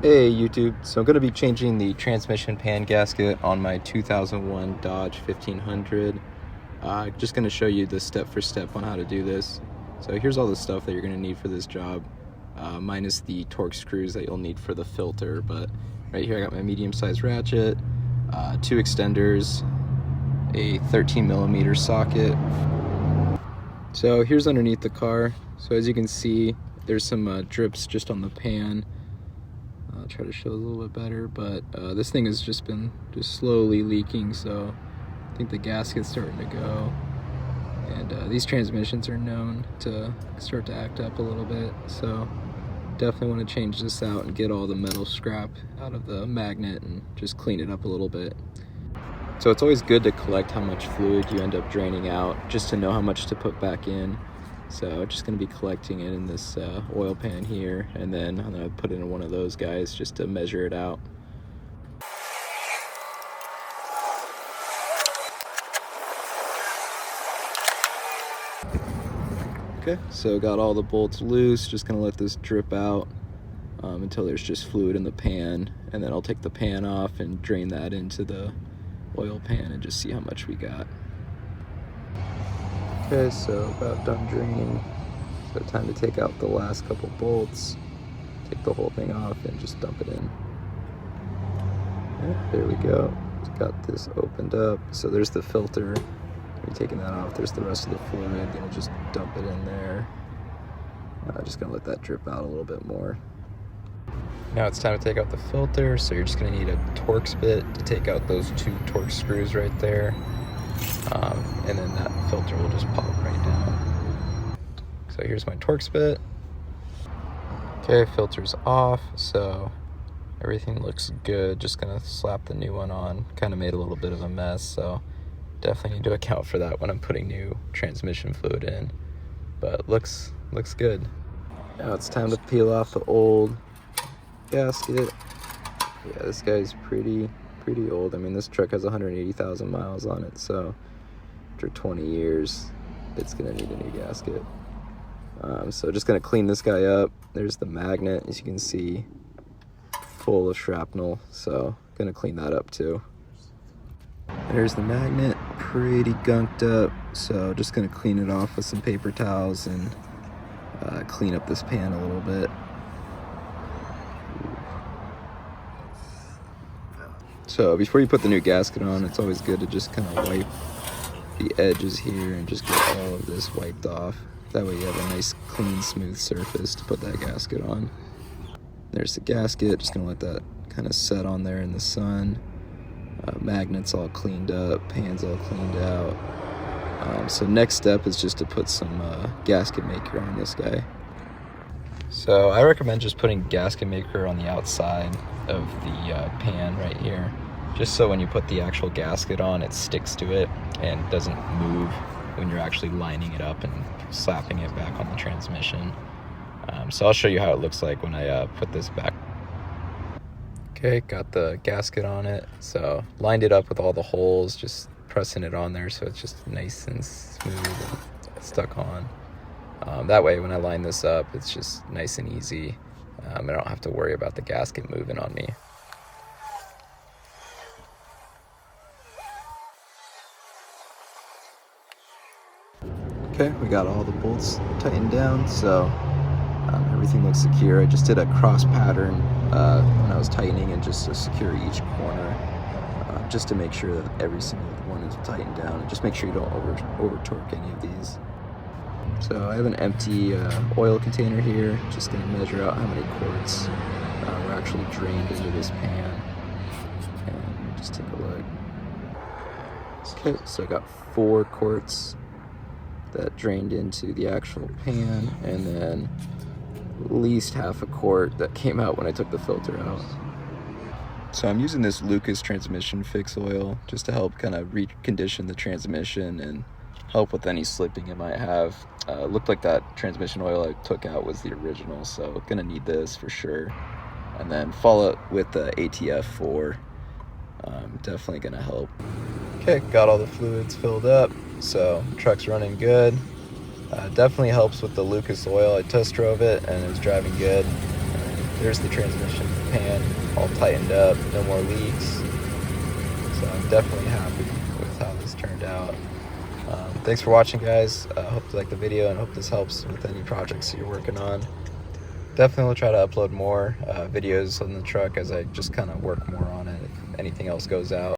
Hey YouTube, so I'm going to be changing the transmission pan gasket on my 2001 Dodge 1500. Just going to show you the step for step on how to do this. So here's all the stuff that you're going to need for this job, minus the torque screws that you'll need for the filter. But right here I got my medium-sized ratchet, 2 extenders, a 13mm socket. So here's underneath the car. So as you can see, there's some drips just on the pan. I'll try to show a little bit better, but this thing has just been slowly leaking, so I think the gasket's starting to go. And these transmissions are known to start to act up a little bit, so definitely want to change this out and get all the metal scrap out of the magnet and just clean it up a little bit. So it's always good to collect how much fluid you end up draining out, just to know how much to put back in. So just going to be collecting it in this oil pan here, and then I'm going to put it in one of those guys just to measure it out. Okay, so got all the bolts loose, just going to let this drip out until there's just fluid in the pan, and then I'll take the pan off and drain that into the oil pan and just see how much we got. Okay, so about done draining. So time to take out the last couple bolts, take the whole thing off and just dump it in. Yeah, there we go. Just got this opened up. So there's the filter. We're taking that off. There's the rest of the fluid. Then we'll just dump it in there. Just gonna let that drip out a little bit more. Now it's time to take out the filter. So you're just gonna need a Torx bit to take out those 2 Torx screws right there. And then that filter will just pop right down. So here's my Torx bit. Okay, filter's off, so everything looks good. Just gonna slap the new one on. Kind of made a little bit of a mess, so definitely need to account for that when I'm putting new transmission fluid in. But looks good. Now it's time to peel off the old gasket. Yeah, this guy's pretty old. I mean, this truck has 180,000 miles on it, so after 20 years, it's gonna need a new gasket. So just gonna clean this guy up. There's the magnet, as you can see, full of shrapnel, so gonna clean that up too. There's the magnet, pretty gunked up, so just gonna clean it off with some paper towels and clean up this pan a little bit. So before you put the new gasket on, it's always good to just kind of wipe the edges here and just get all of this wiped off. That way you have a nice, clean, smooth surface to put that gasket on. There's the gasket, just gonna let that kind of set on there in the sun. Magnets all cleaned up, pan's all cleaned out. So next step is just to put some gasket maker on this guy. So I recommend just putting gasket maker on the outside of the pan right here, just so when you put the actual gasket on, it sticks to it and doesn't move when you're actually lining it up and slapping it back on the transmission. So I'll show you how it looks like when I put this back. Okay, got the gasket on it, so lined it up with all the holes, just pressing it on there so it's just nice and smooth and stuck on. That way when I line this up, it's just nice and easy. I don't have to worry about the gasket moving on me. Okay, we got all the bolts tightened down, so everything looks secure. I just did a cross pattern when I was tightening and just to secure each corner, just to make sure that every single one is tightened down, and just make sure you don't over torque any of these. So I have an empty oil container here, just gonna measure out how many quarts were actually drained into this pan, and just take a look. Okay, so I got 4 quarts that drained into the actual pan, and then at least half a quart that came out when I took the filter out. So I'm using this Lucas transmission fix oil just to help kind of recondition the transmission and help with any slipping it might have. Looked like that transmission oil I took out was the original, so gonna need this for sure. And then follow it with the ATF4, definitely gonna help. Okay, got all the fluids filled up, so truck's running good. Definitely helps with the Lucas oil. I test drove it and it was driving good. there's the transmission pan all tightened up, no more leaks. So I'm definitely happy with how this turned out. Thanks for watching, guys. Hope you like the video and hope this helps with any projects that you're working on. Definitely will try to upload more videos on the truck as I just kind of work more on it if anything else goes out.